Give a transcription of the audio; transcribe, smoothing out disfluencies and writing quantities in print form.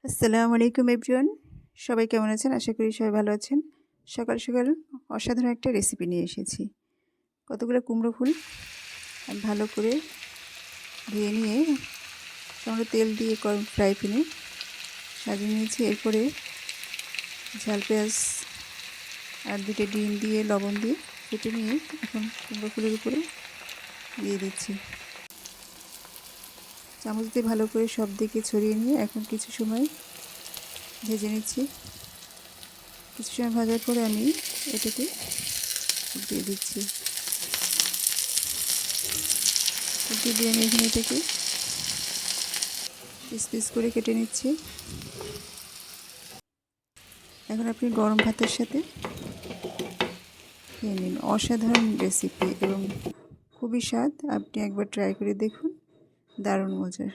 আসসালামু আলাইকুম এভরিওয়ান, সবাই কেমন আছেন? আশা করি সবাই ভালো আছেন। সকাল সকাল অসাধারণ একটা রেসিপি নিয়ে এসেছি। কতগুলো কুমড়ো ফুল আমি ভালো করে ধুয়ে নিয়ে সামান্য তেল দিয়ে ফ্রাই প্যানে সাজিয়ে নিয়েছি। এরপরে ঝাল পেঁয়াজ আর 2টা ডিম দিয়ে লবণ দিয়ে কেটে নিয়ে এখন কুমড়ো ফুলের উপরে দিয়ে দিচ্ছি। চামচ দিয়ে ভালো করে সব দিকে ছড়িয়ে নিয়ে এখন কিছু সময় ভেজে নিচ্ছি। কিছু সময় ভাজার পরে আমি এটাকে দিয়ে দিচ্ছি। দিয়ে আমি এখানে এটাকে পিস পিস করে কেটে নিচ্ছি। এখন আপনি গরম ভাতের সাথে খেয়ে নিন। অসাধারণ রেসিপি এবং খুবই স্বাদ। আপনি একবার ট্রাই করে দেখুন, দারুণ মজার।